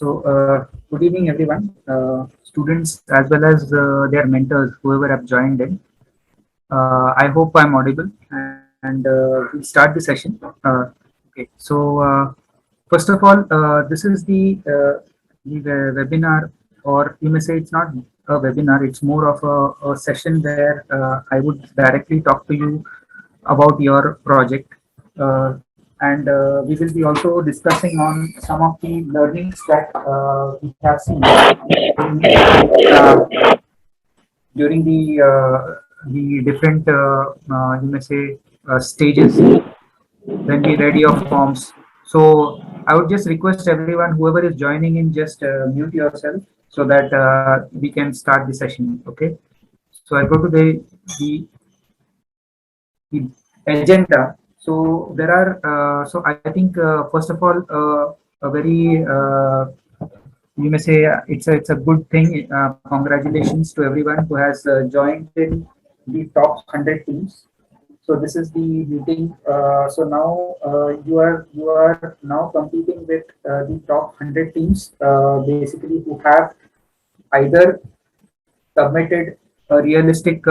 Good evening, everyone, students as well as their mentors, whoever have joined in. I hope I'm audible, and we'll start the session. Okay, first of all, this is the webinar, or you may say it's not a webinar, it's more of a session where I would directly talk to you about your project. And we will be also discussing on some of the learnings that we have seen during the different you may say stages when we ready your forms. So I would just request everyone, whoever is joining in, just mute yourself so that we can start the session. Okay. So I go to the agenda. So there are I think first of all a very you may say it's a good thing. Congratulations to everyone who has joined in the top 100 teams. So this is the meeting. So now you are now competing with the top 100 teams, basically, who have either submitted a realistic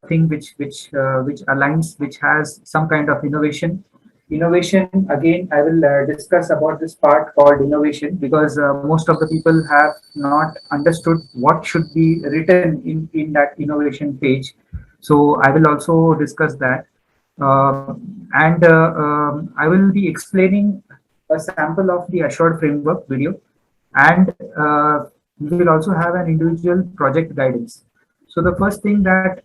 thing which aligns, which has some kind of innovation. Innovation, again, I will discuss about this part called innovation, because most of the people have not understood what should be written in that innovation page. So I will also discuss that. And I will be explaining a sample of the assured framework video, and we will also have an individual project guidance. So the first thing that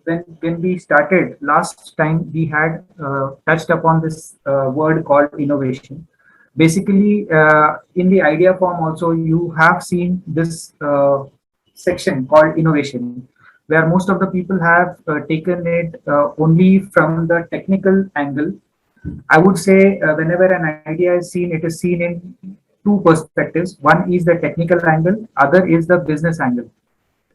when we started last time, we had touched upon this word called innovation. Basically, in the idea form also, you have seen this section called innovation, where most of the people have taken it only from the technical angle. I would say whenever an idea is seen, it is seen in two perspectives. One is the technical angle, other is the business angle.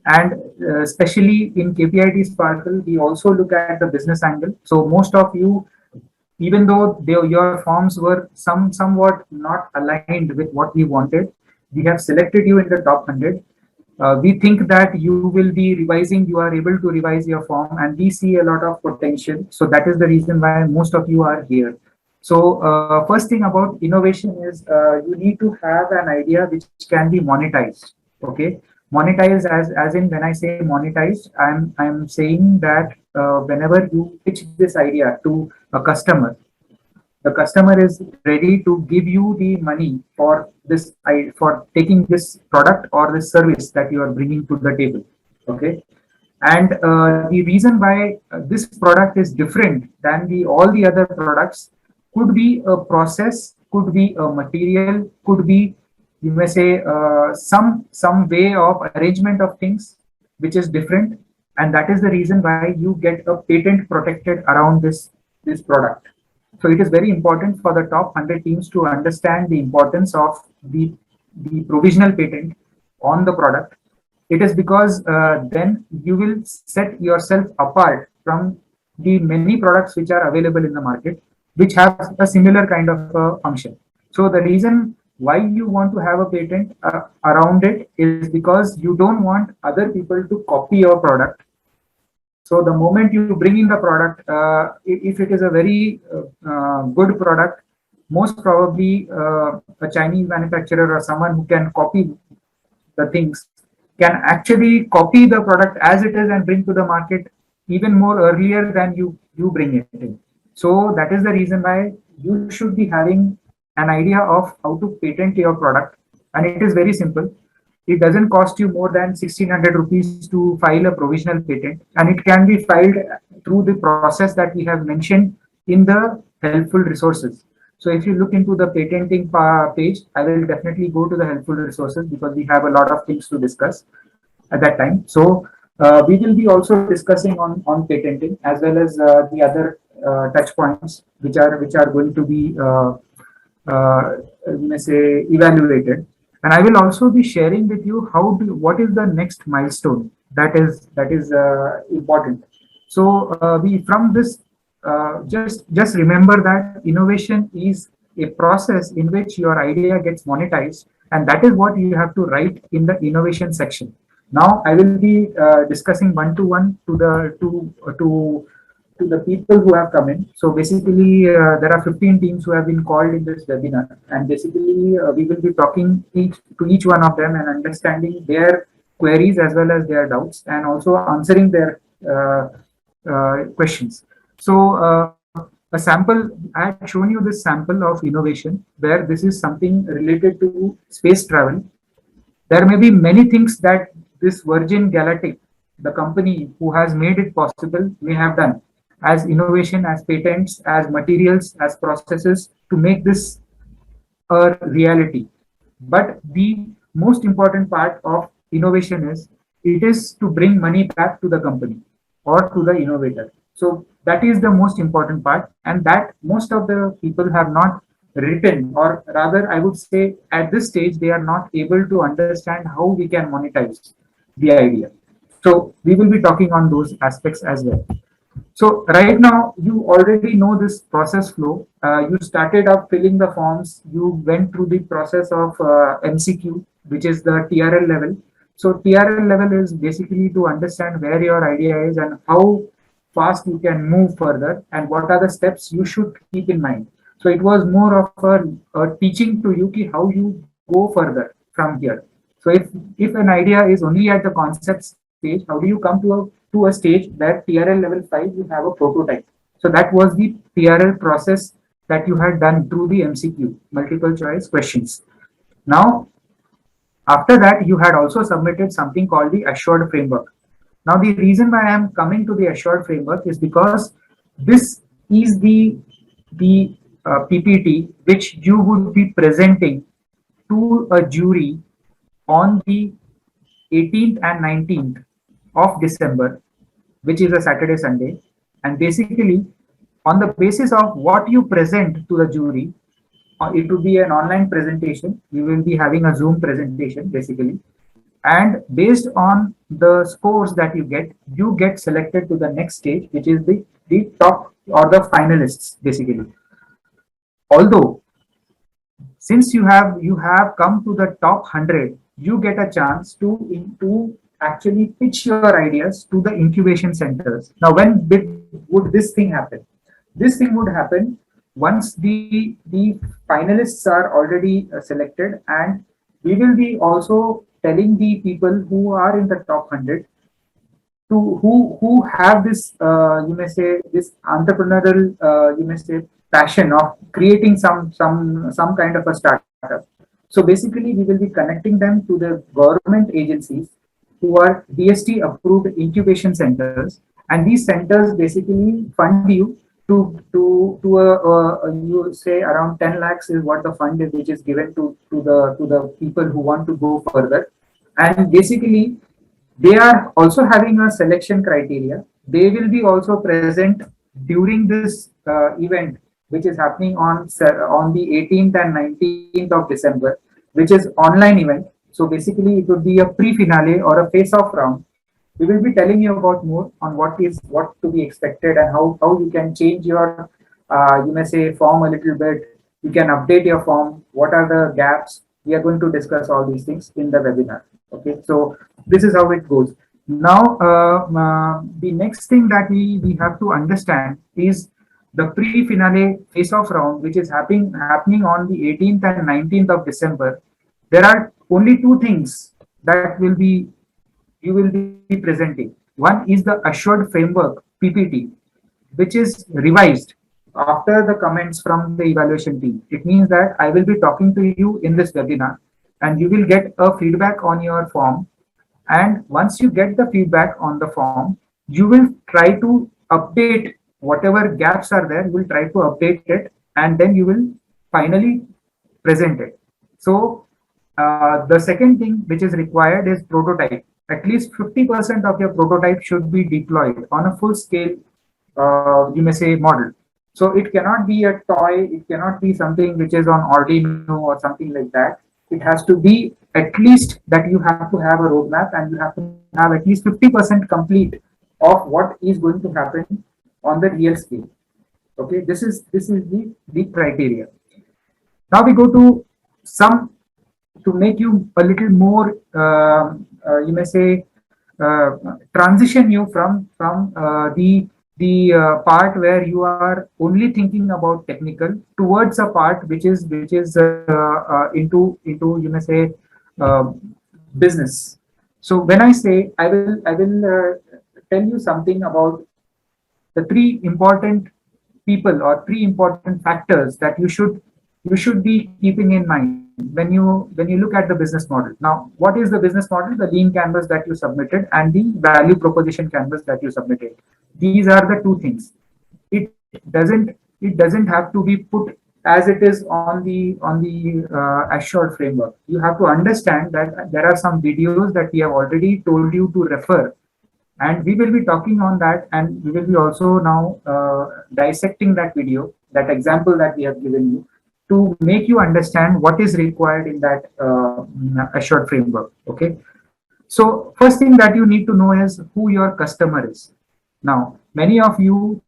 And especially in KPIT Sparkle, we also look at the business angle. So most of you, even though your forms were somewhat not aligned with what we wanted, we have selected you in the top 100. We think that you will be revising, you are able to revise your form, and we see a lot of potential. So that is the reason why most of you are here. So first thing about innovation is you need to have an idea which can be monetized. Okay, monetized, as in, when I say monetized, I'm saying that whenever you pitch this idea to a customer, the customer is ready to give you the money for for taking this product or this service that you are bringing to the table. Okay, and the reason why this product is different than the all the other products could be a process, could be a material, could be, you may say, some way of arrangement of things which is different, and that is the reason why you get a patent protected around this product. So it is very important for the top 100 teams to understand the importance of the provisional patent on the product. It is because then you will set yourself apart from the many products which are available in the market, which have a similar kind of function. So the reason why you want to have a patent around it is because you don't want other people to copy your product. So the moment you bring in the product, if it is a very good product, most probably a Chinese manufacturer or someone who can copy the things can actually copy the product as it is and bring to the market even more earlier than you bring it in. So that is the reason why you should be having an idea of how to patent your product, and it is very simple. It doesn't cost you more than 1600 rupees to file a provisional patent, and it can be filed through the process that we have mentioned in the helpful resources. So if you look into the patenting page, I will definitely go to the helpful resources because we have a lot of things to discuss at that time. So we will be also discussing on patenting, as well as the other touch points which are going to be may say evaluated. And I will also be sharing with you what is the next milestone that is important. So we from this just remember that innovation is a process in which your idea gets monetized, And that is what you have to write in the innovation section. Now I will be discussing one to one to the to the people who have come in. So basically, there are 15 teams who have been called in this webinar, and basically we will be talking to each one of them and understanding their queries as well as their doubts, and also answering their questions. So a sample, I had shown you this sample of innovation where this is something related to space travel. There may be many things that this Virgin Galactic, the company who has made it possible, may have done as innovation, as patents, as materials, as processes to make this a reality. But the most important part of innovation is it is to bring money back to the company or to the innovator. So that is the most important part, and that most of the people have not written, or rather, I would say at this stage, they are not able to understand how we can monetize the idea. So we will be talking on those aspects as well. So right now, you already know this process flow. You started up filling the forms. You went through the process of MCQ, which is the TRL level. So TRL level is basically to understand where your idea is and how fast you can move further and what are the steps you should keep in mind. So it was more of a teaching to you ki how you go further from here. So if an idea is only at the concept stage, how do you come to a stage where TRL level 5 you have a prototype? So that was the TRL process that you had done through the MCQ, multiple choice questions. Now, after that, you had also submitted something called the assured framework. Now, the reason why I am coming to the assured framework is because this is the PPT which you would be presenting to a jury on the 18th and 19th of December, which is a Saturday, Sunday. And basically, on the basis of what you present to the jury, it will be an online presentation. We will be having a Zoom presentation, basically. And based on the scores that you get selected to the next stage, which is the top or the finalists, basically. Although since you have come to the top 100, you get a chance to actually pitch your ideas to the incubation centers. Now would this thing happen? This thing would happen once the finalists are already selected, and we will be also telling the people who are in the top 100 to who have this you may say this entrepreneurial you may say passion of creating some kind of a startup. So basically we will be connecting them to the government agencies who are DST approved incubation centers, and these centers basically fund you to you say around 10 lakhs is what the fund is which is given to the people who want to go further. And basically they are also having a selection criteria. They will be also present during this event, which is happening on the 18th and 19th of December, which is online event. So basically, it would be a pre-finale or a face-off round. We will be telling you about more on what to be expected and how you can change your you may say form a little bit. You can update your form. What are the gaps? We are going to discuss all these things in the webinar. Okay, so this is how it goes. Now, the next thing that we have to understand is the pre-finale face-off round, which is happening on the 18th and 19th of December. There are only two things that you will be presenting. One is the assured framework PPT, which is revised after the comments from the evaluation team. It means that I will be talking to you in this webinar, and you will get a feedback on your form. And once you get the feedback on the form, you will try to update whatever gaps are there. You will try to update it, and then you will finally present it. So the second thing which is required is prototype. At least 50% of your prototype should be deployed on a full scale, you may say, model. So it cannot be a toy, it cannot be something which is on Arduino or something like that. It has to be at least that you have to have a roadmap, and you have to have at least 50% complete of what is going to happen on the real scale. Okay, this is the criteria. Now we go to some to make you a little more, you may say, uh, transition you from the part where you are only thinking about technical towards a part which is into you may say uh, business. So when I say I will tell you something about the three important people or three important factors that you should be keeping in mind when you look at the business model. Now, what is the business model? The lean canvas that you submitted and the value proposition canvas that you submitted. These are the two things. It doesn't have to be put as it is on the assured framework. You have to understand that there are some videos that we have already told you to refer, and we will be talking on that, and we will be also now dissecting that video, that example that we have given you, to make you understand what is required in that assured framework. Okay, so first thing that you need to know is who your customer is. Now, many of you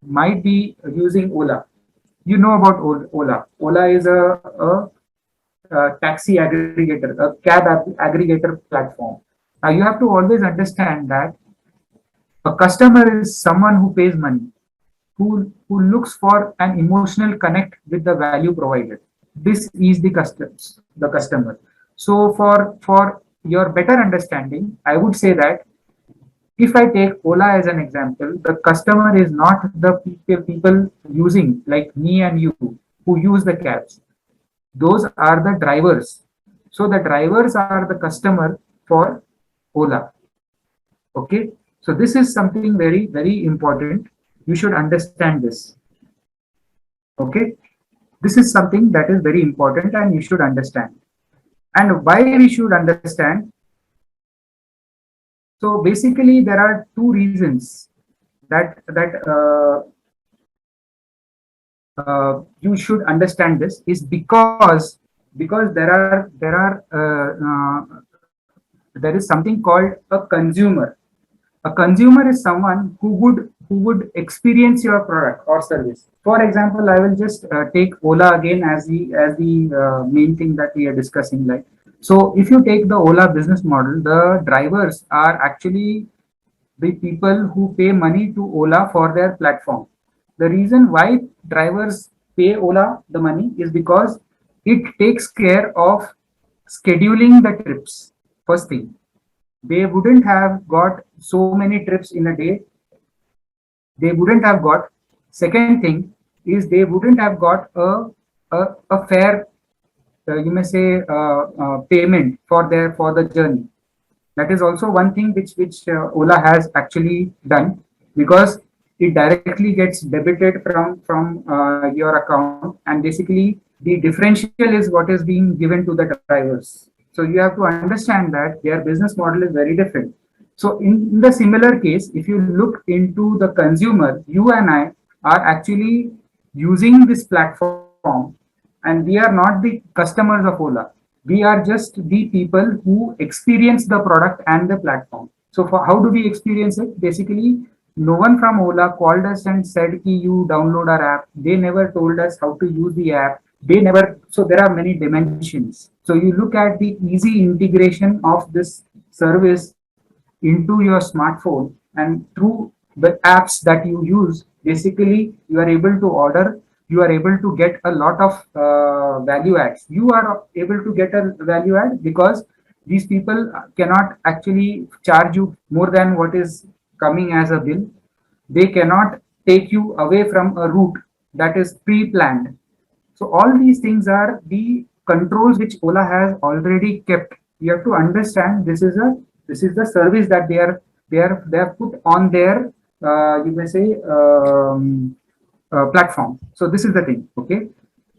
might be using Ola. You know about Ola. Ola is a taxi aggregator, a cab aggregator platform. Now, you have to always understand that a customer is someone who pays money, who looks for an emotional connect with the value provided. This is the customer. So for your better understanding, I would say that if I take Ola as an example, the customer is not the people using like me and you who use the cabs. Those are the drivers. So the drivers are the customer for Ola. Okay. So this is something very, very important. You should understand this. Okay. This is something that is very important and you should understand. And why we should understand? So basically, there are two reasons that you should understand this is because there is something called a consumer. A consumer is someone who would experience your product or service. For example, I will just take Ola again as the main thing that we are discussing. Like, so if you take the Ola business model, the drivers are actually the people who pay money to Ola for their platform. The reason why drivers pay Ola the money is because it takes care of scheduling the trips. First thing, they wouldn't have got so many trips in a day. They wouldn't have got. Second thing is they wouldn't have got a fair, you may say, payment for the journey. That is also one thing which Ola has actually done, because it directly gets debited from your account, and basically the differential is what is being given to the drivers. So you have to understand that their business model is very different. So in the similar case, if you look into the consumer, you and I are actually using this platform, and we are not the customers of Ola. We are just the people who experience the product and the platform. So for how do we experience it? Basically, no one from Ola called us and said ki you download our app. They never told us how to use the app. They never. So there are many dimensions. So you look at the easy integration of this service into your smartphone, and through the apps that you use, basically you are able to order, you are able to get a lot of value adds. You are able to get a value add because these people cannot actually charge you more than what is coming as a bill. They cannot take you away from a route that is pre-planned. So all these things are the controls which Ola has already kept. You have to understand this is the service that they are put on their you may say platform. So this is the thing. Okay.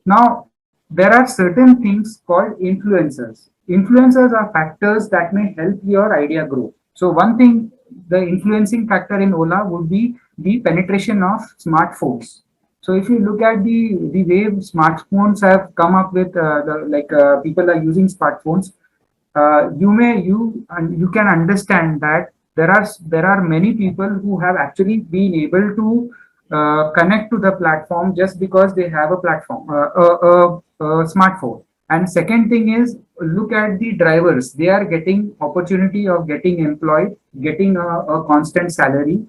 Now there are certain things called influencers. Influencers are factors that may help your idea grow. So one thing, the influencing factor in Ola would be the penetration of smartphones. So if you look at the way smartphones have come up with people are using smartphones, you can understand that there are many people who have actually been able to connect to the platform just because they have a platform, a smartphone, And second thing is, look at the drivers. They are getting opportunity of getting employed, getting a constant salary.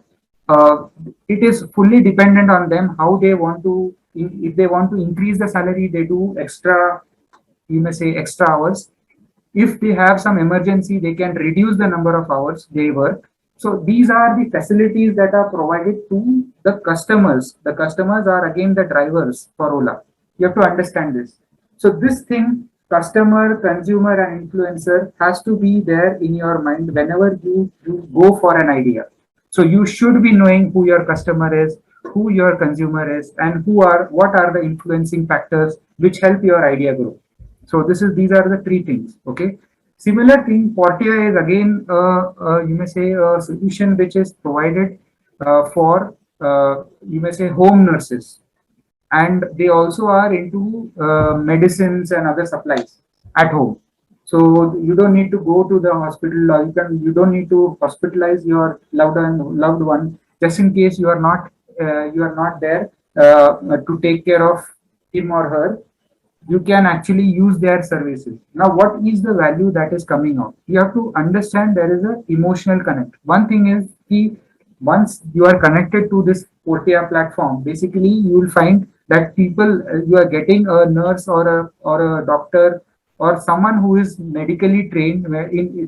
Uh, it is fully dependent on them how they want to. If they want to increase the salary, they do extra. You may say extra hours. If they have some emergency, they can reduce the number of hours they work. So these are the facilities that are provided to the customers. The customers are again the drivers for Ola. You have to understand this. So this thing, customer, consumer, and influencer has to be there in your mind whenever you go for an idea. So you should be knowing who your customer is, who your consumer is, and what are the influencing factors which help your idea grow. So these are the three things. Okay. Similar thing, Portia is again you may say a solution which is provided for you may say home nurses, and they also are into medicines and other supplies at home. So you don't need to go to the hospital, or you don't need to hospitalize your loved one just in case you are not there to take care of him or her. You can actually use their services. Now, what is the value that is coming out? You have to understand there is an emotional connect. One thing is once you are connected to this Portia platform, basically you will find that people you are getting a nurse or a doctor or someone who is medically trained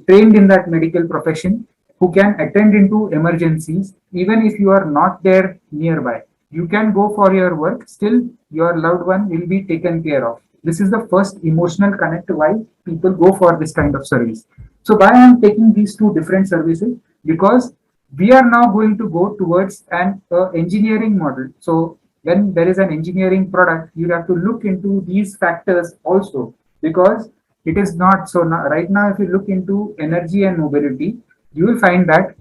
trained in that medical profession, who can attend into emergencies even if you are not there nearby. You can go for your work, still your loved one will be taken care of. This is the first emotional connect why people go for this kind of service. So why I am taking these two different services? Because we are now going to go towards an engineering model. So when there is an engineering product, you have to look into these factors also, because it is not so now, right now. If you look into energy and mobility, you will find that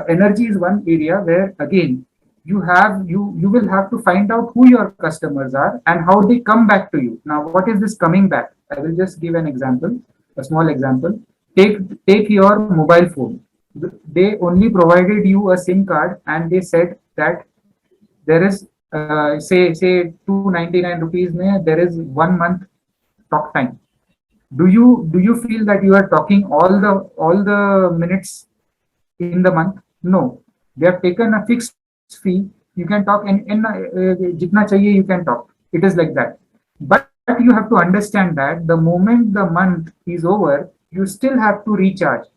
energy is one area where again you will have to find out who your customers are and how they come back to you. Now, what is this coming back? I will just give an example, a small example. Take your mobile phone. They only provided you a SIM card and they said that there is say 299 rupees mein, there is 1 month talk time. Do you feel that you are talking all the minutes in the month? No, they have taken a fixed fee. You can talk jitna chahiye you can talk. It is like that. But you have to understand that the moment the month is over, you still have to recharge.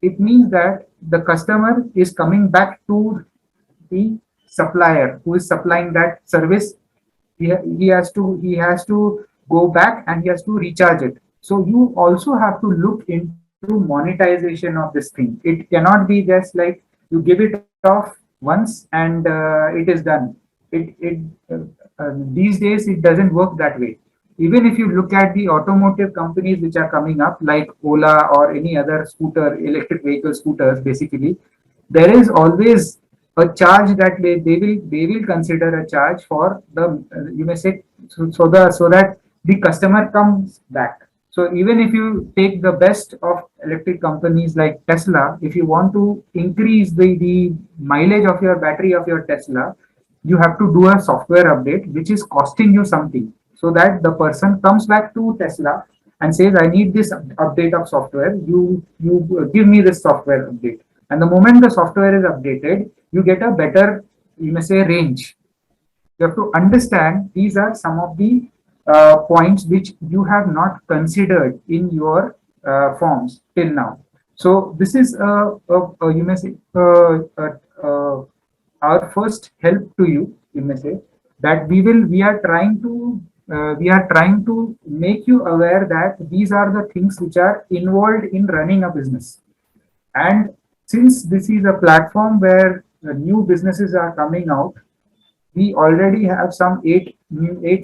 It means that the customer is coming back to the supplier who is supplying that service. He has to go back and he has to recharge it. So you also have to look into monetization of this thing. It cannot be just like you give it off once and it is done. These days it doesn't work that way. Even if you look at the automotive companies which are coming up, like Ola or any other electric vehicle scooters, basically, there is always a charge that they will consider a charge for the you may say so that the customer comes back. So even if you take the best of electric companies like Tesla, if you want to increase the mileage of your battery of your Tesla, you have to do a software update which is costing you something, so that the person comes back to Tesla and says, I need this update of software. You give me this software update. And the moment the software is updated, you get a better, you may say, range. You have to understand these are some of the points which you have not considered in your forms till now. So this is you may say our first help to you. You may say that we are trying to make you aware that these are the things which are involved in running a business. And since this is a platform where new businesses are coming out, we already have some eight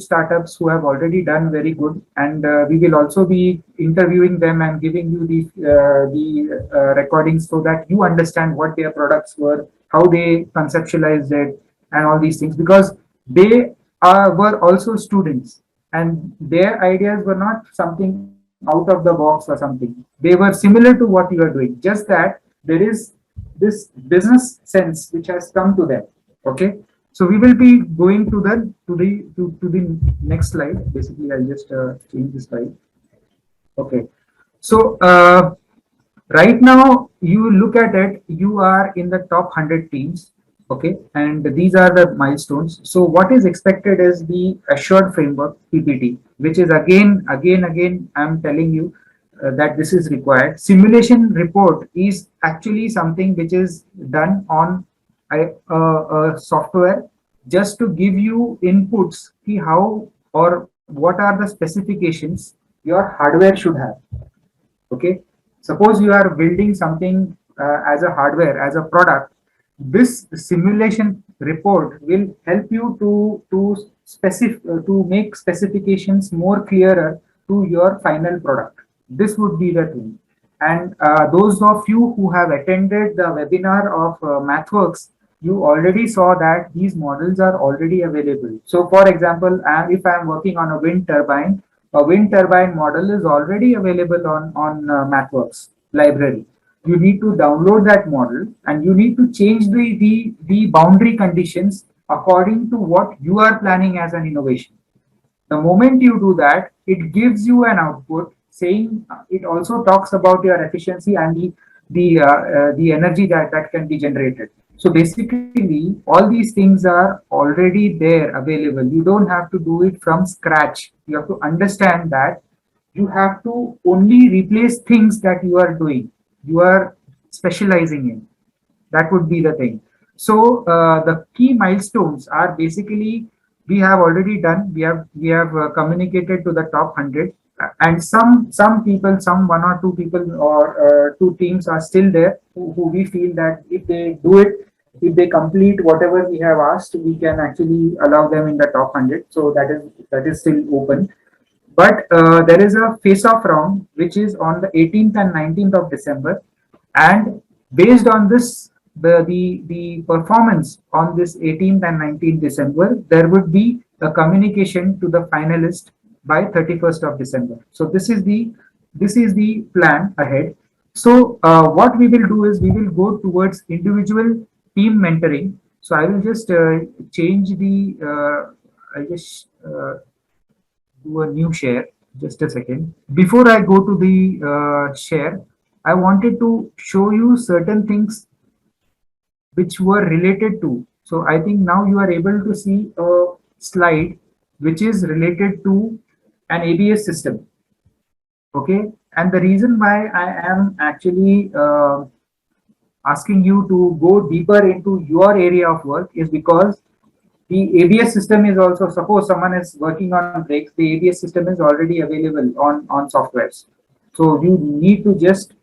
startups who have already done very good, and we will also be interviewing them and giving you the recordings so that you understand what their products were, how they conceptualized it, and all these things, because they were also students and their ideas were not something out of the box or something. They were similar to what you are doing, just that there is this business sense which has come to them. Okay, so we will be going to the next slide. Basically, I'll just change the slide. Okay. So right now, you look at it, you are in the top 100 teams. Okay, and these are the milestones. So what is expected is the assured framework PPT, which is again, I'm telling you that this is required. Simulation report is actually something which is done on a software just to give you inputs, see how or what are the specifications your hardware should have. Okay, suppose you are building something as a hardware, as a product, this simulation report will help you to make specifications more clearer to your final product. This would be the thing. And those of you who have attended the webinar of MathWorks, you already saw that these models are already available. So for example, if I am working on a wind turbine model is already available on MathWorks library. You need to download that model and you need to change the boundary conditions according to what you are planning as an innovation. The moment you do that, it gives you an output saying it also talks about your efficiency and the energy that can be generated. So basically, all these things are already there available. You don't have to do it from scratch. You have to understand that you have to only replace things that you are doing. You are specializing in. That would be the thing. So the key milestones are basically we have already done. We have communicated to the top 100, and some people, some one or two people or two teams are still there who we feel that if they do it, if they complete whatever we have asked, we can actually allow them in the top 100. So that is still open. But there is a face-off round which is on the 18th and 19th of December, and based on this, the performance on this 18th and 19th December, there would be a communication to the finalist by 31st of December. So this is the plan ahead. So what we will do is we will go towards individual team mentoring. So I will just change the I just do a new share. Just a second. Before I go to the share, I wanted to show you certain things which were related to. So I think now you are able to see a slide which is related to an ABS system. Okay. And the reason why I am actually asking you to go deeper into your area of work is because the ABS system is also, suppose someone is working on brakes, the ABS system is already available on softwares. So you need to just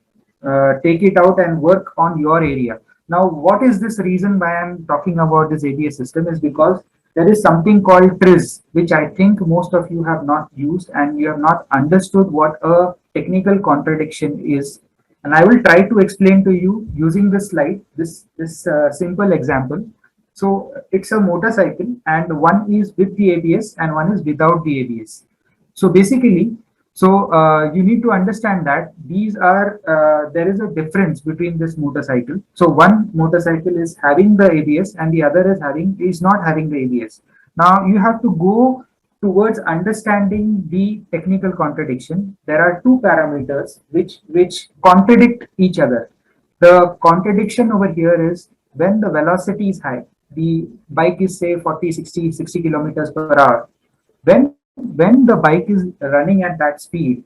take it out and work on your area. Now, what is this reason why I'm talking about this ABS system is because there is something called TRIZ, which I think most of you have not used and you have not understood what a technical contradiction is. And I will try to explain to you using this slide, this simple example. So it's a motorcycle and one is with the ABS and one is without the ABS. So basically, you need to understand that there is a difference between this motorcycle. So one motorcycle is having the ABS and the other is not having the ABS. Now you have to go towards understanding the technical contradiction. There are two parameters which contradict each other. The contradiction over here is when the velocity is high, the bike is say 40, 60 kilometers per hour. When the bike is running at that speed,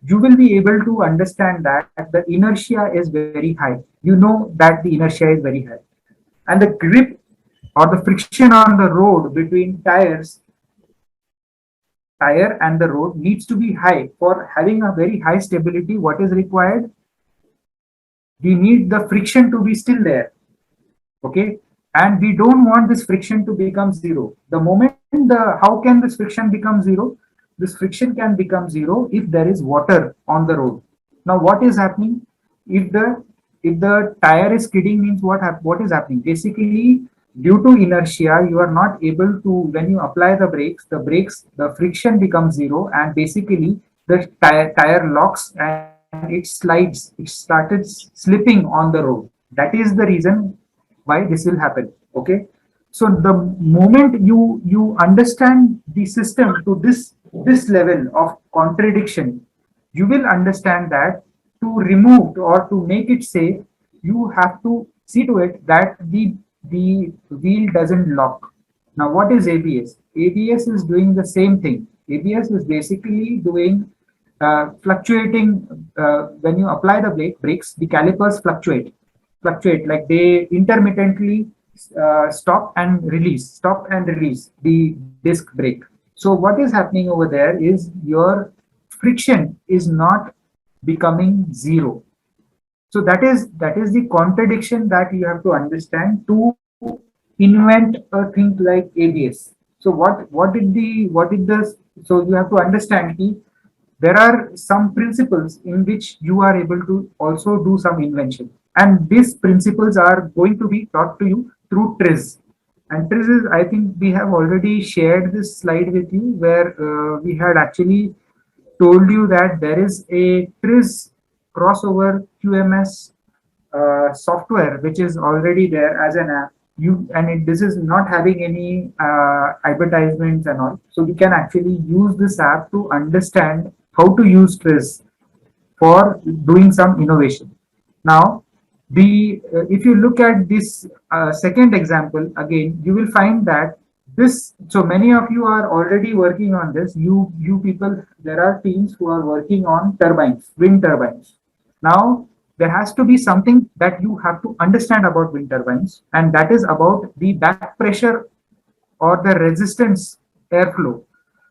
you will be able to understand that the inertia is very high. You know that the inertia is very high. And the grip or the friction on the road between tire and the road needs to be high. For having a very high stability, what is required? We need the friction to be still there. Okay, and we don't want this friction to become zero. The moment how can this friction become zero? This friction can become zero if there is water on the road. Now what is happening if the tire is skidding? Means what is happening? Basically, due to inertia, you are not able to, when you apply the friction becomes zero, and basically the tire locks and it slides. It started slipping on the road. That is the reason why this will happen. Okay, so the moment you understand the system to this level of contradiction, you will understand that to remove or to make it safe, you have to see to it that the wheel doesn't lock. Now, what is ABS? ABS is doing the same thing. ABS is basically doing fluctuating when you apply the brakes, the calipers fluctuate like they intermittently stop and release the disc brake. So what is happening over there is your friction is not becoming zero. So that is the contradiction that you have to understand to invent a thing like ABS. So what did the so you have to understand that there are some principles in which you are able to also do some invention, and these principles are going to be taught to you through TRIZ. And TRIZ is, I think we have already shared this slide with you, where we had actually told you that there is a TRIZ crossover QMS software which is already there as an app. This is not having any advertisements and all, so we can actually use this app to understand how to use TRIZ for doing some innovation. Now, the if you look at this second example again, you will find that this. So many of you are already working on this. You people, there are teams who are working on turbines, wind turbines. Now, there has to be something that you have to understand about wind turbines, and that is about the back pressure or the resistance airflow.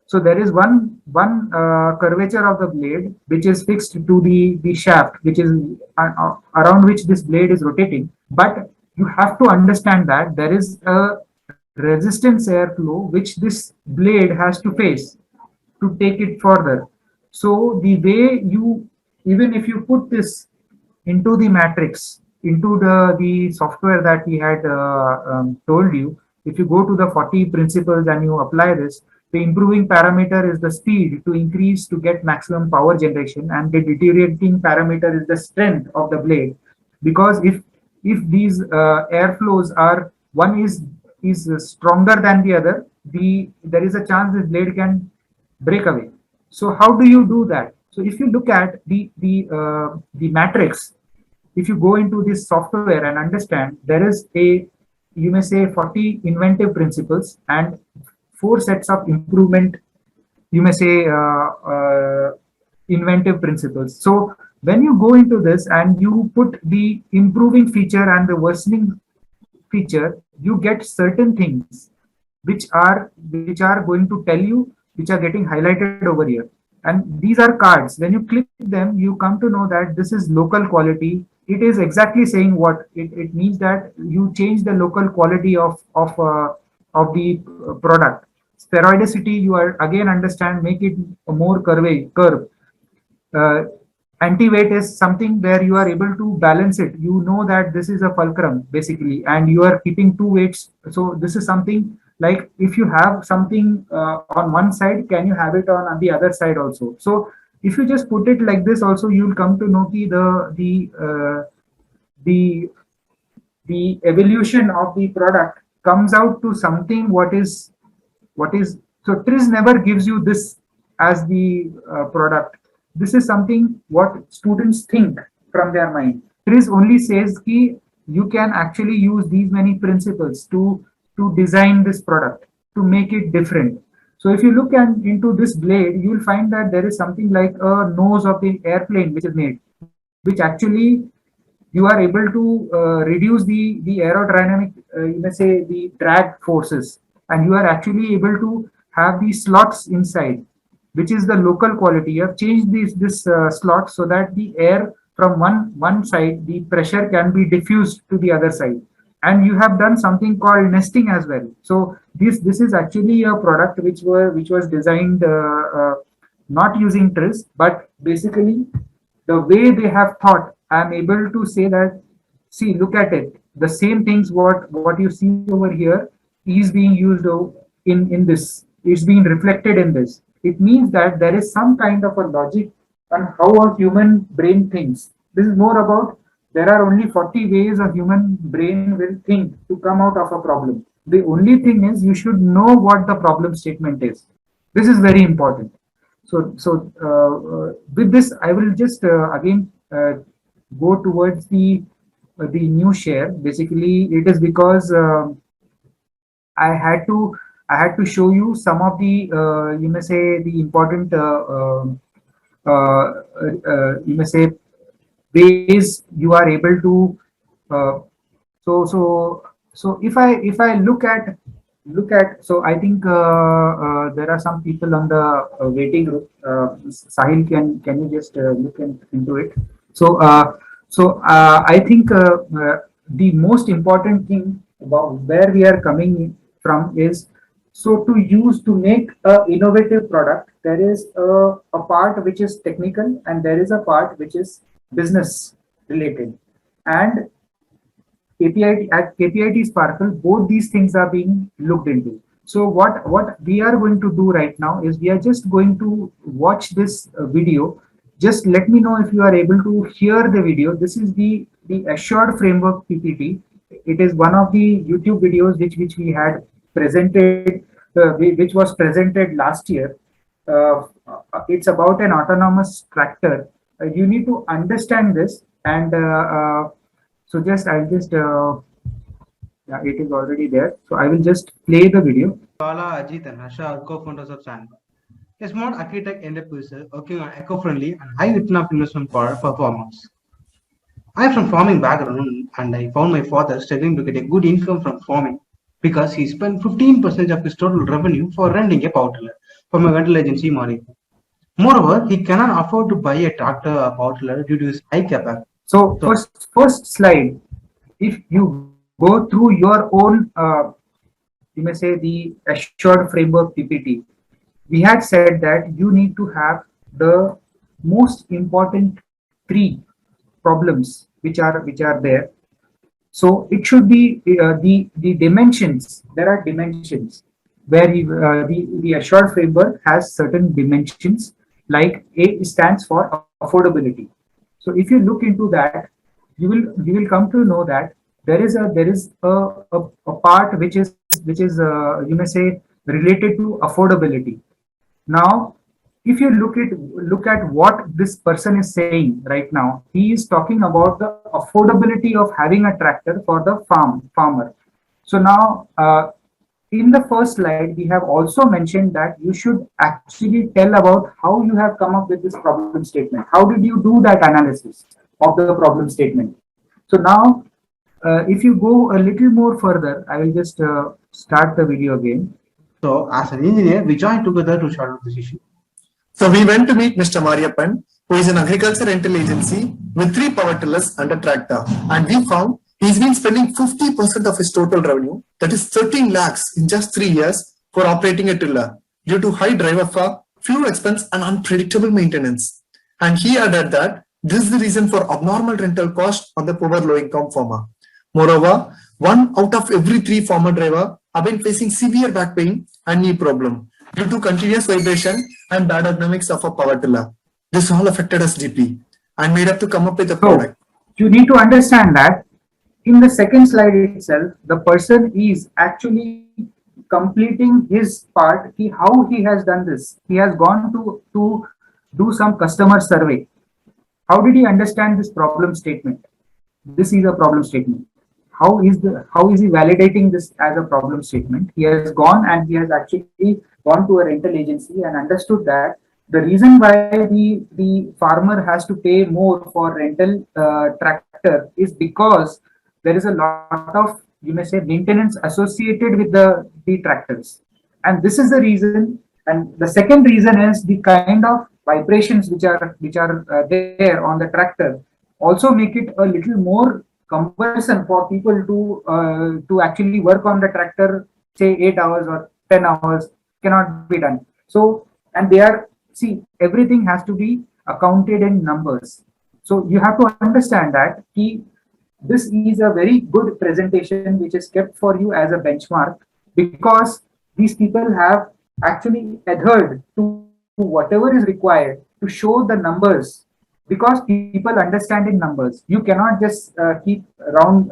So there is one curvature of the blade which is fixed to the shaft, which is around which this blade is rotating. But you have to understand that there is a resistance airflow which this blade has to face to take it further. So the way you, even if you put this into the matrix, into the software that we had told you, if you go to the 40 principles and you apply this, the improving parameter is the speed to increase to get maximum power generation, and the deteriorating parameter is the strength of the blade. Because if these airflows are, one is stronger than the other, there is a chance this blade can break away. So how do you do that? So if you look at the matrix, if you go into this software and understand, there is a, you may say, 40 inventive principles and 4 sets of improvement, you may say, inventive principles. So when you go into this and you put the improving feature and the worsening feature, you get certain things which are going to tell you, which are getting highlighted over here. And these are cards. When you click them, you come to know that this is local quality. It is exactly saying what it means, that you change the local quality of the product. Spheroidicity, you are again understand, make it a more curve. Uh, Anti-weight is something where you are able to balance it. You know that this is a fulcrum basically, and you are keeping two weights. So this is something like, if you have something on one side, can you have it on the other side also? So if you just put it like this also, you'll come to know the the evolution of the product comes out to something what is. So TRIZ never gives you this as the product. This is something what students think from their mind. TRIZ only says ki you can actually use these many principles to design this product, to make it different. So if you look into this blade, you will find that there is something like a nose of the airplane which is made, which actually you are able to reduce the aerodynamic, you may say, the drag forces, and you are actually able to have these slots inside, which is the local quality. You have changed this slot so that the air from one side, the pressure can be diffused to the other side, and you have done something called nesting as well. So this is actually a product which was designed not using TRIZ, but basically the way they have thought. I'm able to say that, see, look at it. The same things what you see over here is being used in this. It's being reflected in this. It means that there is some kind of a logic on how a human brain thinks. This is more about, there are only 40 ways a human brain will think to come out of a problem. The only thing is you should know what the problem statement is. This is very important. With this, I will just again go towards the new share. Basically, it is because I had to I had to show you some of the you may say the important you may say ways you are able to uh, so so so if I look at so I think there are some people on the waiting group. Sahil, can you just look into it? So I think the most important thing about where we are coming from is so to make a innovative product, there is a part which is technical and there is a part which is business related. And KPIT at KPIT Sparkle, both these things are being looked into. So what we are going to do right now is we are just going to watch this video. Just let me know if you are able to hear the video. This is the Assured Framework PPT. It is one of the YouTube videos which we had presented, which was presented last year. It's about an autonomous tractor. You need to understand this, and so just I'll just yeah, it is already there. So I will just play the video. Bala, Ajit, and Harsha are co-founders of Sandbox, a smart architect enterprise working on eco-friendly and high return of investment for performance. I am from farming background and I found my father struggling to get a good income from farming because he spent 15% of his total revenue for renting a power tiller from a rental agency money. Moreover, he cannot afford to buy a tractor or power tiller due to his high capacity. So first slide, if you go through your own, you may say the Assured Framework PPT, we had said that you need to have the most important three problems which are there. So it should be the dimensions. There are dimensions where the Assured Framework has certain dimensions, like A stands for affordability. So if you look into that, you will come to know that there is a part which is you may say related to affordability. Now, if you look at what this person is saying right now, he is talking about the affordability of having a tractor for the farmer. So now, in the first slide, we have also mentioned that you should actually tell about how you have come up with this problem statement. How did you do that analysis of the problem statement? So now, if you go a little more further, I will just start the video again. So, as an engineer, we joined together to sort out this issue. So we went to meet Mr. Mariappan, who is an agriculture rental agency with 3 power tillers and a tractor. And we found he's been spending 50% of his total revenue, that is 13 lakhs in just 3 years for operating a tiller due to high driver fare, fuel expense and unpredictable maintenance. And he added that this is the reason for abnormal rental cost on the poor low-income farmer. Moreover, 1 out of every 3 farmer driver have been facing severe back pain and knee problem due to continuous vibration and bad ergonomics of a power tiller. This all affected us deeply and made us to come up with a product. You need to understand that in the second slide itself, the person is actually completing his part. How he has done this? He has gone to do some customer survey. How did he understand this problem statement? This is a problem statement. How is he validating this as a problem statement? He has gone and he has actually gone to a rental agency and understood that the reason why the farmer has to pay more for rental tractor is because there is a lot of, you may say, maintenance associated with the tractors, and this is the reason. And the second reason is the kind of vibrations which are there on the tractor also make it a little more cumbersome for people to actually work on the tractor, say 8 hours or 10 hours cannot be done. So, and they are, see, everything has to be accounted in numbers. So you have to understand that this is a very good presentation which is kept for you as a benchmark, because these people have actually adhered to whatever is required to show the numbers, because people understand in numbers. You cannot just keep round,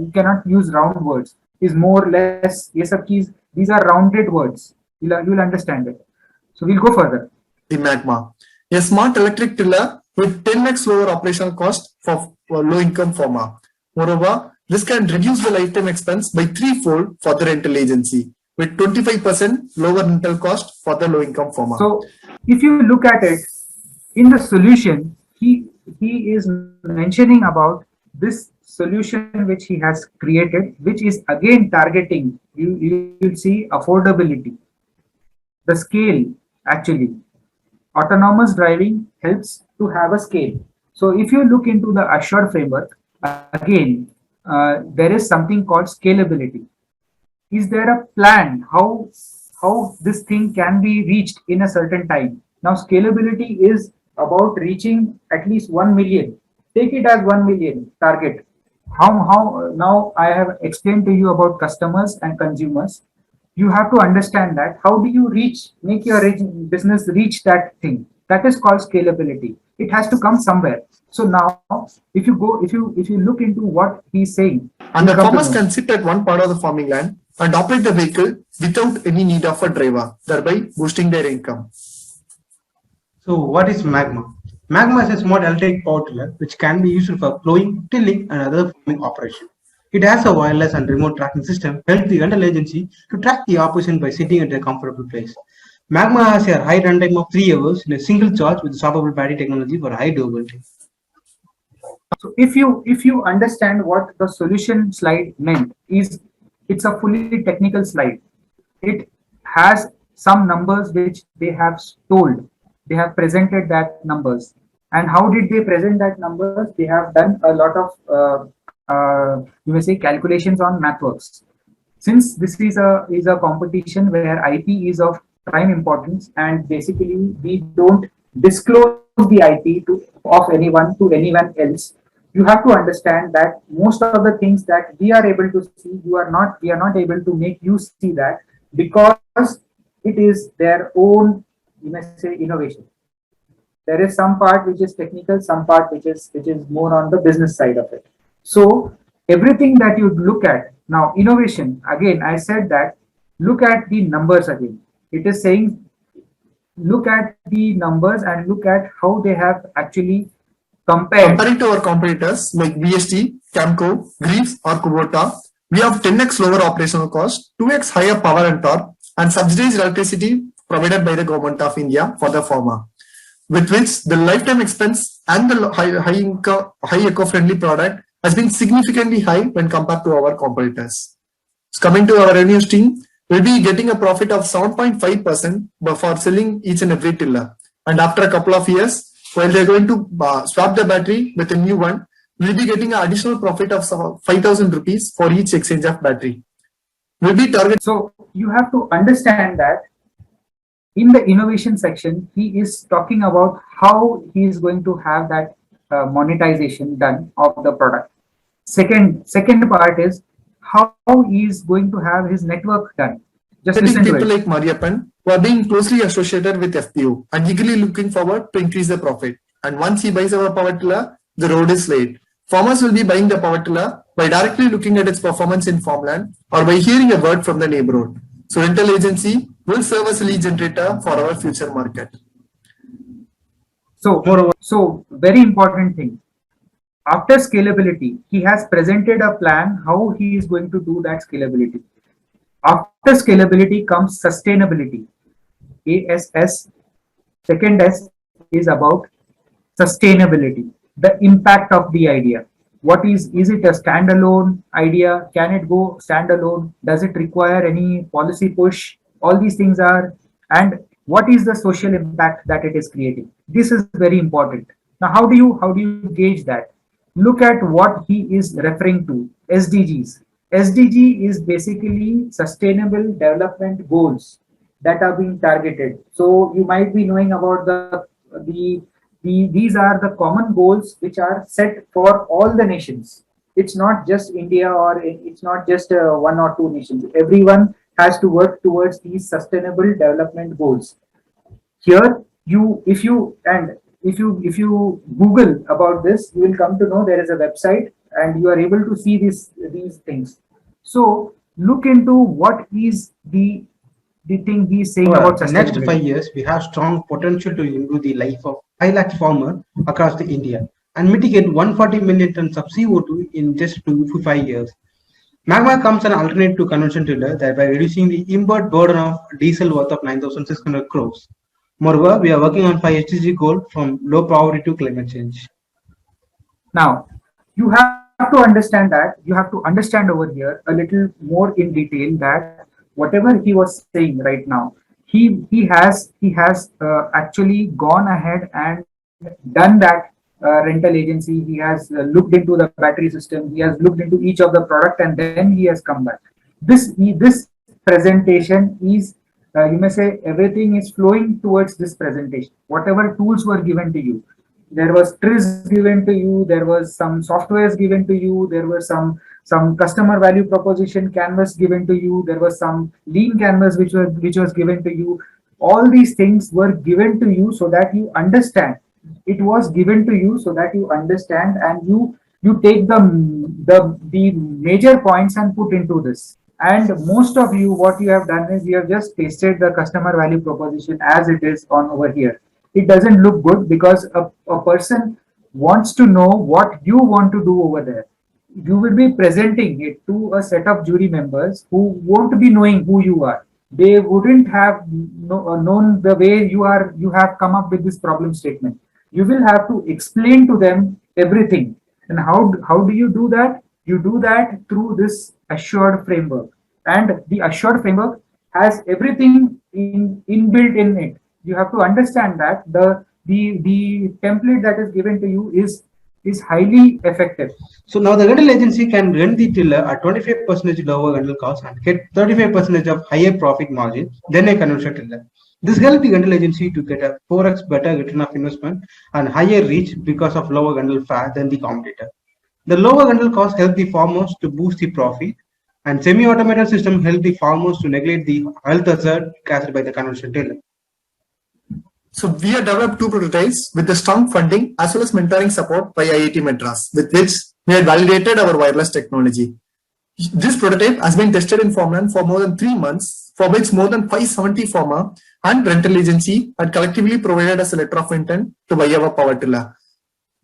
you cannot use round words. Is more, less, yes, keys. These are rounded words. You'll understand it. So we'll go further. the Magma, a smart electric tiller with 10x lower operational cost for low-income farmer. Moreover, this can reduce the lifetime expense by threefold for the rental agency, with 25% lower rental cost for the low-income farmer. So if you look at it in the solution, he is mentioning about this solution which he has created, which is again targeting, you will see affordability, the scale. Actually, autonomous driving helps to have a scale. So if you look into the assured framework, again, there is something called scalability. Is there a plan how this thing can be reached in a certain time? Now scalability is about reaching at least 1 million. Take it as 1 million target. How now I have explained to you about customers and consumers. You have to understand that how do you make your business reach that thing. That is called scalability. It has to come somewhere. So now if you look into what he's saying, and the farmers can sit at one part of the farming land and operate the vehicle without any need of a driver, thereby boosting their income. So what is Magma? Magma is a small electric power tiller which can be used for plowing, tilling and other farming operations. It has a wireless and remote tracking system help the rental agency to track the operation by sitting at a comfortable place. Magma has a high runtime of 3 hours in a single charge with swappable battery technology for high durability. So if you understand what the solution slide meant, is it's a fully technical slide. It has some numbers which they have told. They have presented that numbers. And how did they present that numbers? They have done a lot of you may say calculations on MathWorks. Since this is a competition where IP is of prime importance, and basically we don't disclose the IP of anyone to anyone else, you have to understand that most of the things that we are able to see, we are not able to make you see that, because it is their own, you may say, innovation. There is some part which is technical, some part which is more on the business side of it. So everything that you look at now, innovation, again, I said that look at the numbers again. It is saying look at the numbers and look at how they have actually compared. Comparing to our competitors like VST, Camco, Greaves or Kubota, we have 10x lower operational cost, 2x higher power and torque, and subsidized electricity provided by the government of India for the farmer, with which the lifetime expense and the high eco-friendly product has been significantly high when compared to our competitors. So coming to our revenue stream, we'll be getting a profit of 7.5% for selling each and every tiller. And after a couple of years, while they're going to swap the battery with a new one, we'll be getting an additional profit of 5,000 rupees for each exchange of battery. We'll be targeting. So you have to understand that in the innovation section, he is talking about how he is going to have that monetization done of the product. Second part is how he is going to have his network done. Just listen to it. People like Mariappan who are being closely associated with FPO and eagerly looking forward to increase the profit. And once he buys our power tiller, the road is laid. Farmers will be buying the power tiller by directly looking at its performance in farmland or by hearing a word from the neighborhood. So rental agency will serve as a lead generator for our future market. So very important thing. After scalability, he has presented a plan how he is going to do that scalability. After scalability comes sustainability. ASS. Second S is about sustainability, the impact of the idea. What is it a standalone idea? Can it go standalone? Does it require any policy push? All these things are, and what is the social impact that it is creating? This is very important. Now, how do you gauge that? Look at what he is referring to, SDGs. SDG is basically sustainable development goals that are being targeted. So you might be knowing about these are the common goals which are set for all the nations. It's not just India, or it's not just one or two nations. Everyone has to work towards these sustainable development goals. Here, if you Google about this, you will come to know there is a website and you are able to see these things. So look into what is the the thing he is saying Over about the next 5 sustainability. years, we have strong potential to improve the life of 5 lakh farmers across the India and mitigate 140 million tons of CO2 in just 5 years. Magma comes an alternate to conventional tiller, thereby reducing the import burden of diesel worth of 9,600 crores. Moreover, we are working on 5 SDG goal from low poverty to climate change. Now, you have to understand that, you have to understand over here a little more in detail that whatever he was saying right now, he has actually gone ahead and done that rental agency. He has looked into the battery system. He has looked into each of the product, and then he has come back. This presentation is, you may say, everything is flowing towards this presentation. Whatever tools were given to you, there was TRIZ given to you, there was some softwares given to you, there was some customer value proposition canvas given to you, there was some lean canvas which was given to you. All these things were given to you so that you understand. It was given to you so that you understand, and you take the major points and put into this. And most of you, what you have done is you have just pasted the customer value proposition as it is on over here. It doesn't look good because a person wants to know what you want to do over there. You will be presenting it to a set of jury members who won't be knowing who you are. They wouldn't have known the way you have come up with this problem statement. You will have to explain to them everything. And how do you do that? You do that through this assured framework. And the assured framework has everything inbuilt in it. You have to understand that the template that is given to you is highly effective. So now the rental agency can rent the tiller at 25% lower rental cost and get 35% of higher profit margin than a conventional tiller. This helps the rental agency to get a 4x better return of investment and higher reach because of lower rental fare than the competitor. The lower rental cost help the farmers to boost the profit, and semi-automated system help the farmers to neglect the health hazard caused by the conventional tiller. So we have developed two prototypes with the strong funding as well as mentoring support by IIT Madras, with which we have validated our wireless technology. This prototype has been tested in farmland for more than 3 months, for which more than 570 farmer and rental agency had collectively provided us a letter of intent to buy our power tiller.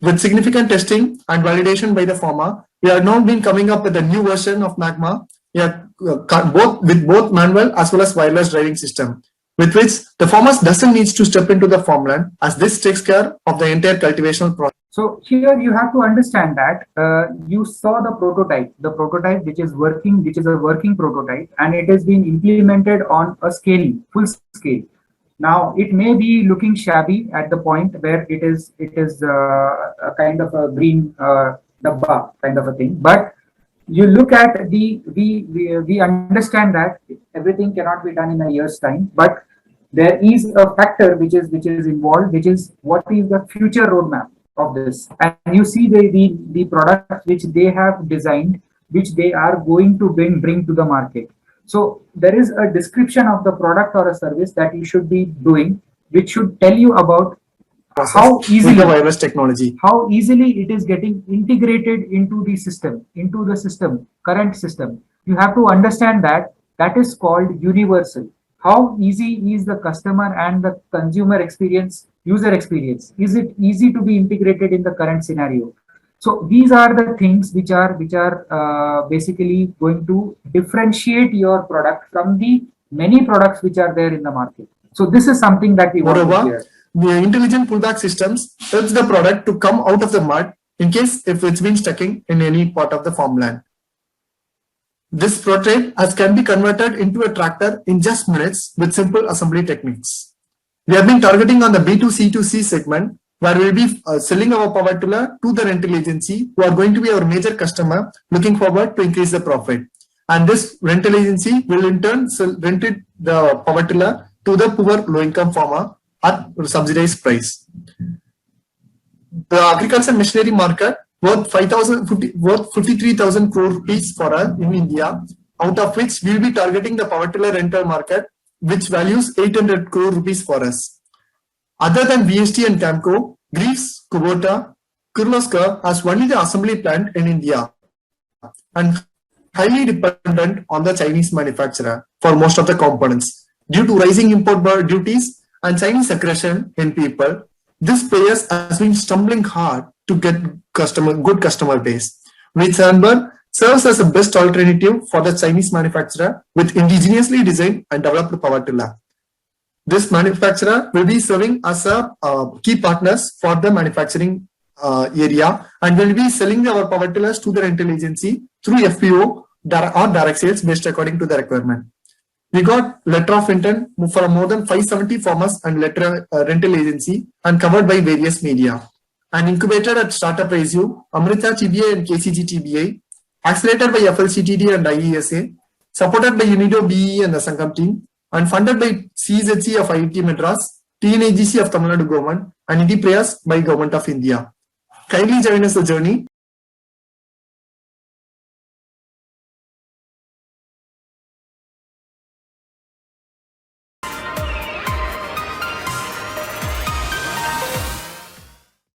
With significant testing and validation by the farmer, we have now been coming up with a new version of Magma, with both manual as well as wireless driving system, with which the farmers doesn't need to step into the farmland, as this takes care of the entire cultivation process. So here you have to understand that you saw the prototype which is working, which is a working prototype, and it has been implemented on a scale, full scale. Now it may be looking shabby at the point where it is a kind of a green dabba kind of a thing, but you look at we understand that everything cannot be done in a year's time, but there is a factor which is involved, which is what is the future roadmap of this. And you see the products which they have designed, which they are going to bring to the market. So there is a description of the product or a service that you should be doing, which should tell you about how easily the wireless technology, how easily it is getting integrated into the system, current system. You have to understand that is called universal. How easy is the customer and the consumer experience, user experience? Is it easy to be integrated in the current scenario? So these are the things which are basically going to differentiate your product from the many products which are there in the market. So this is something that we want to hear. The intelligent pullback systems helps the product to come out of the mud in case if it's been stuck in any part of the farmland. This prototype can be converted into a tractor in just minutes with simple assembly techniques. We have been targeting on the B2C2C segment, where we'll be selling our power tiller to the rental agency, who are going to be our major customer, looking forward to increase the profit. And this rental agency will in turn rent the power tiller to the poor low-income farmer at subsidized price. The agriculture machinery market worth 53,000 crore rupees for us in India, out of which we will be targeting the power tiller rental market, which values 800 crore rupees for us. Other than VST and Camco, Greaves, Kubota, Kirloskar has only the assembly plant in India and highly dependent on the Chinese manufacturer for most of the components. due to rising import duties and Chinese aggression in people, this players has been stumbling hard to get good customer base, which Sunburn serves as the best alternative for the Chinese manufacturer with indigenously designed and developed power tiller. This manufacturer will be serving as a key partners for the manufacturing area and will be selling our power tillers to the rental agency through FPO or direct sales based according to the requirement. We got letter of intent for more than 570 farmers and rental agency and covered by various media. And incubated at Startup ISU, Amrita TBA and KCG TBA, accelerated by FLCTD and IESA, supported by Unido BE and the Sangam team, and funded by CZC of IIT Madras, TNAGC of Tamil Nadu government, and Indie Prayers by Government of India. Kindly join us the journey